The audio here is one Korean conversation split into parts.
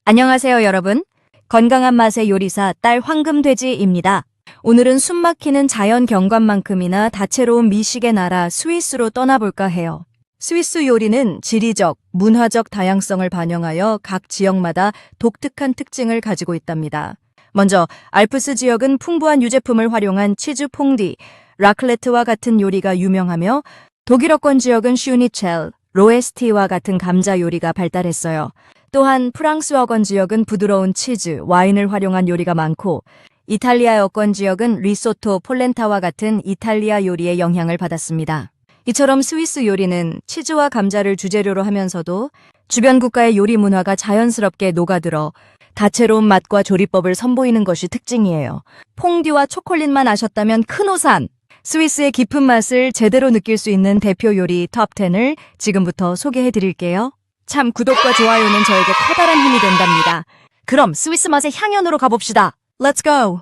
안녕하세요, 여러분. 건강한 맛의 요리사 딸 황금돼지입니다. 오늘은 숨막히는 자연 경관만큼이나 다채로운 미식의 나라 스위스로 떠나볼까 해요. 스위스 요리는 지리적, 문화적 다양성을 반영하여 각 지역마다 독특한 특징을 가지고 있답니다. 먼저 알프스 지역은 풍부한 유제품을 활용한 치즈 퐁디, 라클레트와 같은 요리가 유명하며 독일어권 지역은 슈니첼, 로에스티와 같은 감자 요리가 발달했어요. 또한 프랑스어권 지역은 부드러운 치즈, 와인을 활용한 요리가 많고 이탈리아어권 지역은 리소토, 폴렌타와 같은 이탈리아 요리의 영향을 받았습니다. 이처럼 스위스 요리는 치즈와 감자를 주재료로 하면서도 주변 국가의 요리 문화가 자연스럽게 녹아들어 다채로운 맛과 조리법을 선보이는 것이 특징이에요. 퐁듀와 초콜릿만 아셨다면 큰 오산! 스위스의 깊은 맛을 제대로 느낄 수 있는 대표 요리 톱10을 지금부터 소개해 드릴게요. 참 구독과 좋아요는 저에게 커다란 힘이 된답니다. 그럼 스위스 맛의 향연으로 가봅시다. Let's go!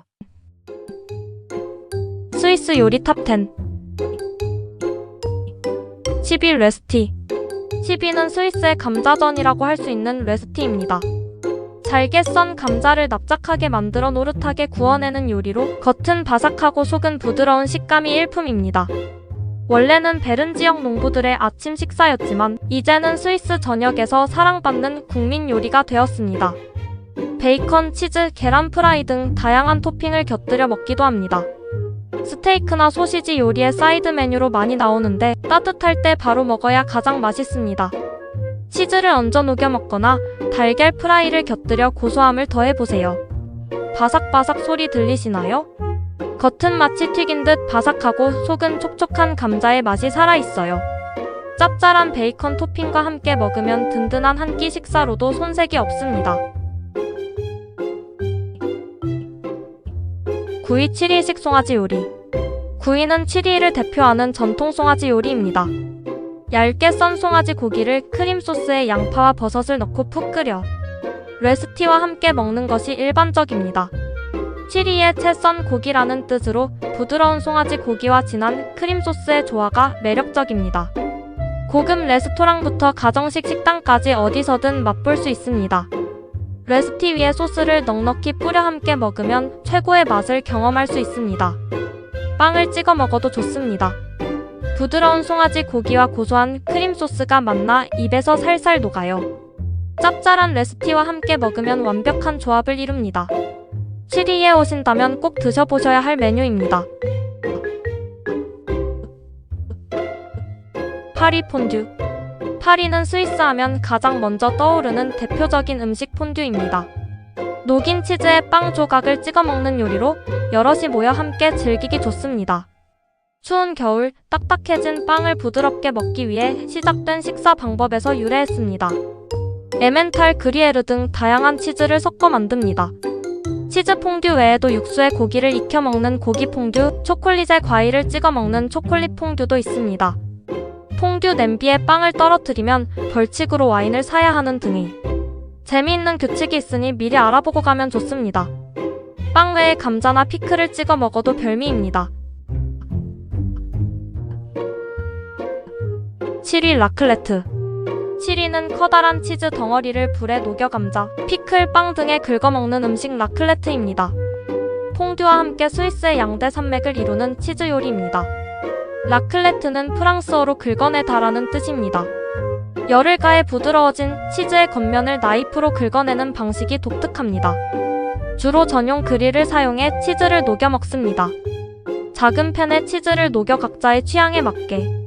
스위스 요리 탑10 10위 레스티. 10위는 스위스의 감자전이라고 할 수 있는 레스티입니다. 잘게 썬 감자를 납작하게 만들어 노릇하게 구워내는 요리로 겉은 바삭하고 속은 부드러운 식감이 일품입니다. 원래는 베른 지역 농부들의 아침 식사였지만 이제는 스위스 전역에서 사랑받는 국민 요리가 되었습니다. 베이컨, 치즈, 계란 프라이 등 다양한 토핑을 곁들여 먹기도 합니다. 스테이크나 소시지 요리의 사이드 메뉴로 많이 나오는데 따뜻할 때 바로 먹어야 가장 맛있습니다. 치즈를 얹어 녹여 먹거나 달걀 프라이를 곁들여 고소함을 더해보세요. 바삭바삭 소리 들리시나요? 겉은 마치 튀긴 듯 바삭하고 속은 촉촉한 감자의 맛이 살아있어요. 짭짤한 베이컨 토핑과 함께 먹으면 든든한 한 끼 식사로도 손색이 없습니다. 9위 치리식 송아지 요리. 9위는 치리를 대표하는 전통 송아지 요리입니다. 얇게 썬 송아지 고기를 크림 소스에 양파와 버섯을 넣고 푹 끓여 레스티와 함께 먹는 것이 일반적입니다. 치리의 채 썬 고기라는 뜻으로 부드러운 송아지 고기와 진한 크림 소스의 조화가 매력적입니다. 고급 레스토랑부터 가정식 식당까지 어디서든 맛볼 수 있습니다. 레스티 위에 소스를 넉넉히 뿌려 함께 먹으면 최고의 맛을 경험할 수 있습니다. 빵을 찍어 먹어도 좋습니다. 부드러운 송아지 고기와 고소한 크림 소스가 만나 입에서 살살 녹아요. 짭짤한 레스티와 함께 먹으면 완벽한 조합을 이룹니다. 치리에 오신다면 꼭 드셔보셔야 할 메뉴입니다. 파리 폰듀. 파리는 스위스 하면 가장 먼저 떠오르는 대표적인 음식 폰듀입니다. 녹인 치즈에 빵 조각을 찍어 먹는 요리로 여럿이 모여 함께 즐기기 좋습니다. 추운 겨울 딱딱해진 빵을 부드럽게 먹기 위해 시작된 식사 방법에서 유래했습니다. 에멘탈, 그리에르 등 다양한 치즈를 섞어 만듭니다. 치즈 퐁듀 외에도 육수에 고기를 익혀 먹는 고기 퐁듀, 초콜릿에 과일을 찍어 먹는 초콜릿 퐁듀도 있습니다. 퐁듀 냄비에 빵을 떨어뜨리면 벌칙으로 와인을 사야 하는 등의 재미있는 규칙이 있으니 미리 알아보고 가면 좋습니다. 빵 외에 감자나 피클을 찍어 먹어도 별미입니다. 7위 라클레트. 7위는 커다란 치즈 덩어리를 불에 녹여 감자, 피클, 빵 등에 긁어먹는 음식 라클레트입니다. 퐁듀와 함께 스위스의 양대 산맥을 이루는 치즈 요리입니다. 라클레트는 프랑스어로 긁어내다라는 뜻입니다. 열을 가해 부드러워진 치즈의 겉면을 나이프로 긁어내는 방식이 독특합니다. 주로 전용 그릴을 사용해 치즈를 녹여 먹습니다. 작은 팬에 치즈를 녹여 각자의 취향에 맞게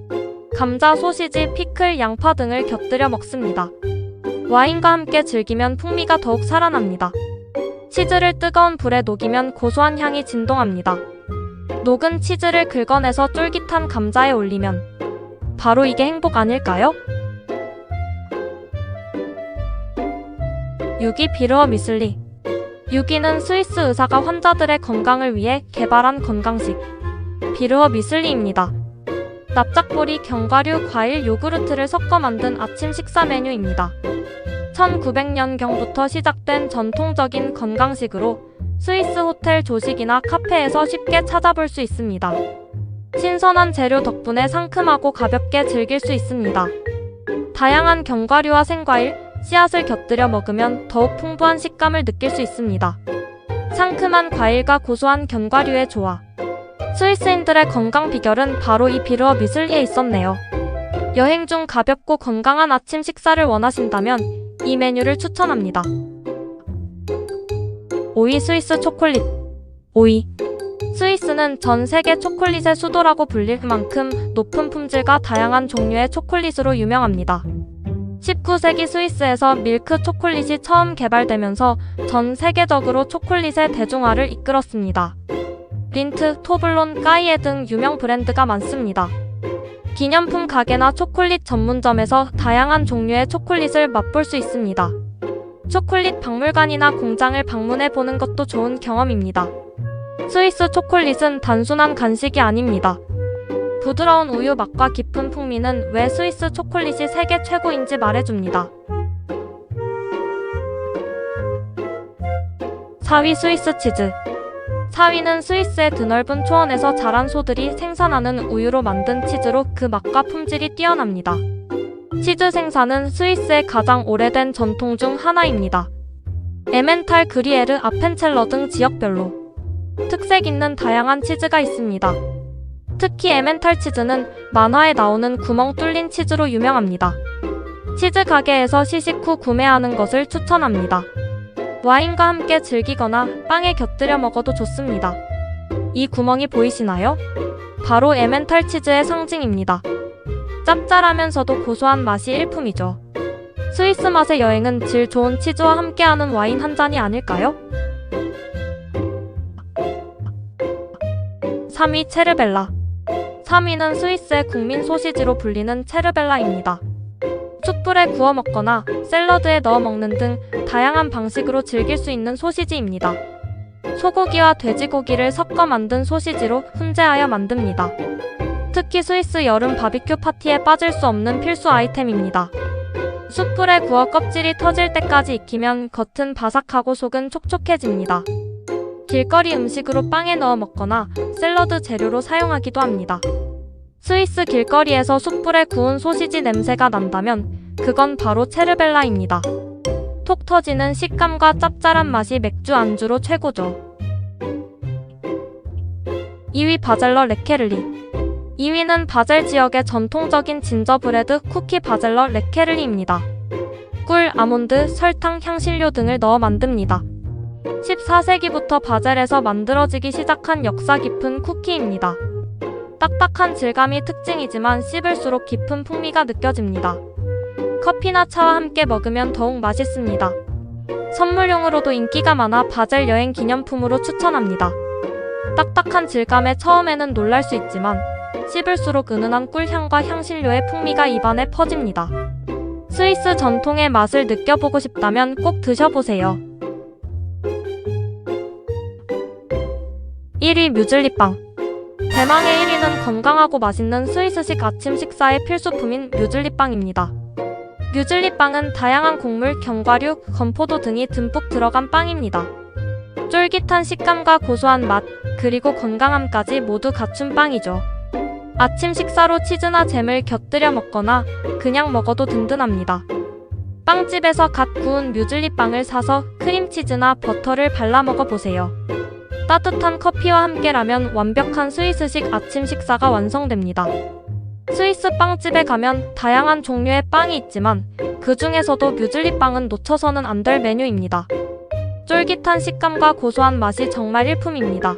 감자, 소시지, 피클, 양파 등을 곁들여 먹습니다. 와인과 함께 즐기면 풍미가 더욱 살아납니다. 치즈를 뜨거운 불에 녹이면 고소한 향이 진동합니다. 녹은 치즈를 긁어내서 쫄깃한 감자에 올리면 바로 이게 행복 아닐까요? 6위 비르어 미슬리. 6위는 스위스 의사가 환자들의 건강을 위해 개발한 건강식 비르어 미슬리입니다. 납작보리, 견과류, 과일, 요구르트를 섞어 만든 아침 식사 메뉴입니다. 1900년경부터 시작된 전통적인 건강식으로 스위스 호텔 조식이나 카페에서 쉽게 찾아볼 수 있습니다. 신선한 재료 덕분에 상큼하고 가볍게 즐길 수 있습니다. 다양한 견과류와 생과일, 씨앗을 곁들여 먹으면 더욱 풍부한 식감을 느낄 수 있습니다. 상큼한 과일과 고소한 견과류의 조화. 스위스인들의 건강 비결은 바로 이 비르어 미슬리에 있었네요. 여행 중 가볍고 건강한 아침 식사를 원하신다면 이 메뉴를 추천합니다. 오이 스위스 초콜릿. 오이. 스위스는 전 세계 초콜릿의 수도라고 불릴 만큼 높은 품질과 다양한 종류의 초콜릿으로 유명합니다. 19세기 스위스에서 밀크 초콜릿이 처음 개발되면서 전 세계적으로 초콜릿의 대중화를 이끌었습니다. 린트, 토블론, 까이에 등 유명 브랜드가 많습니다. 기념품 가게나 초콜릿 전문점에서 다양한 종류의 초콜릿을 맛볼 수 있습니다. 초콜릿 박물관이나 공장을 방문해 보는 것도 좋은 경험입니다. 스위스 초콜릿은 단순한 간식이 아닙니다. 부드러운 우유 맛과 깊은 풍미는 왜 스위스 초콜릿이 세계 최고인지 말해줍니다. 4위 스위스 치즈. 4위는 스위스의 드넓은 초원에서 자란 소들이 생산하는 우유로 만든 치즈로 그 맛과 품질이 뛰어납니다. 치즈 생산은 스위스의 가장 오래된 전통 중 하나입니다. 에멘탈, 그리에르, 아펜첼러 등 지역별로 특색 있는 다양한 치즈가 있습니다. 특히 에멘탈 치즈는 만화에 나오는 구멍 뚫린 치즈로 유명합니다. 치즈 가게에서 시식 후 구매하는 것을 추천합니다. 와인과 함께 즐기거나 빵에 곁들여 먹어도 좋습니다. 이 구멍이 보이시나요? 바로 에멘탈 치즈의 상징입니다. 짭짤하면서도 고소한 맛이 일품이죠. 스위스 맛의 여행은 질 좋은 치즈와 함께하는 와인 한 잔이 아닐까요? 3위 체르벨라. 3위는 스위스의 국민 소시지로 불리는 체르벨라입니다. 숯불에 구워 먹거나 샐러드에 넣어 먹는 등 다양한 방식으로 즐길 수 있는 소시지입니다. 소고기와 돼지고기를 섞어 만든 소시지로 훈제하여 만듭니다. 특히 스위스 여름 바비큐 파티에 빠질 수 없는 필수 아이템입니다. 숯불에 구워 껍질이 터질 때까지 익히면 겉은 바삭하고 속은 촉촉해집니다. 길거리 음식으로 빵에 넣어 먹거나 샐러드 재료로 사용하기도 합니다. 스위스 길거리에서 숯불에 구운 소시지 냄새가 난다면 그건 바로 체르벨라입니다. 톡 터지는 식감과 짭짤한 맛이 맥주 안주로 최고죠. 2위 바젤러 레케를리. 2위는 바젤 지역의 전통적인 진저브레드 쿠키 바젤러 레케를리입니다. 꿀, 아몬드, 설탕, 향신료 등을 넣어 만듭니다. 14세기부터 바젤에서 만들어지기 시작한 역사 깊은 쿠키입니다. 딱딱한 질감이 특징이지만 씹을수록 깊은 풍미가 느껴집니다. 커피나 차와 함께 먹으면 더욱 맛있습니다. 선물용으로도 인기가 많아 바젤 여행 기념품으로 추천합니다. 딱딱한 질감에 처음에는 놀랄 수 있지만 씹을수록 은은한 꿀향과 향신료의 풍미가 입안에 퍼집니다. 스위스 전통의 맛을 느껴보고 싶다면 꼭 드셔보세요. 1위 뮤즐리빵. 대망의 1위는 건강하고 맛있는 스위스식 아침 식사의 필수품인 뮤즐리빵입니다. 뮤즐리빵은 다양한 곡물, 견과류, 건포도 등이 듬뿍 들어간 빵입니다. 쫄깃한 식감과 고소한 맛, 그리고 건강함까지 모두 갖춘 빵이죠. 아침 식사로 치즈나 잼을 곁들여 먹거나 그냥 먹어도 든든합니다. 빵집에서 갓 구운 뮤즐리빵을 사서 크림치즈나 버터를 발라 먹어보세요. 따뜻한 커피와 함께라면 완벽한 스위스식 아침 식사가 완성됩니다. 스위스 빵집에 가면 다양한 종류의 빵이 있지만 그 중에서도 뮤즐리빵은 놓쳐서는 안 될 메뉴입니다. 쫄깃한 식감과 고소한 맛이 정말 일품입니다.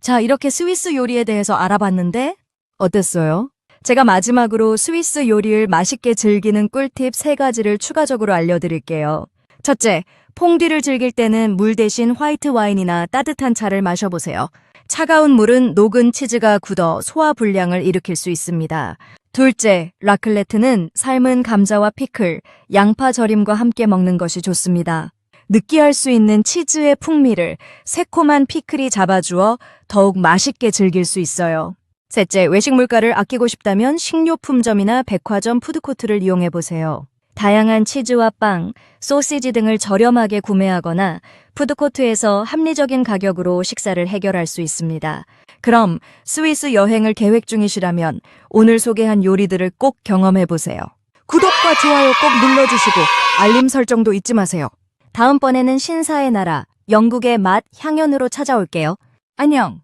자, 이렇게 스위스 요리에 대해서 알아봤는데 어땠어요? 제가 마지막으로 스위스 요리를 맛있게 즐기는 꿀팁 3가지를 추가적으로 알려드릴게요. 첫째, 퐁듀를 즐길 때는 물 대신 화이트 와인이나 따뜻한 차를 마셔보세요. 차가운 물은 녹은 치즈가 굳어 소화 불량을 일으킬 수 있습니다. 둘째, 라클레트는 삶은 감자와 피클, 양파 절임과 함께 먹는 것이 좋습니다. 느끼할 수 있는 치즈의 풍미를 새콤한 피클이 잡아주어 더욱 맛있게 즐길 수 있어요. 셋째, 외식 물가를 아끼고 싶다면 식료품점이나 백화점 푸드코트를 이용해보세요. 다양한 치즈와 빵, 소시지 등을 저렴하게 구매하거나 푸드코트에서 합리적인 가격으로 식사를 해결할 수 있습니다. 그럼 스위스 여행을 계획 중이시라면 오늘 소개한 요리들을 꼭 경험해보세요. 구독과 좋아요 꼭 눌러주시고 알림 설정도 잊지 마세요. 다음번에는 신사의 나라, 영국의 맛, 향연으로 찾아올게요. 안녕!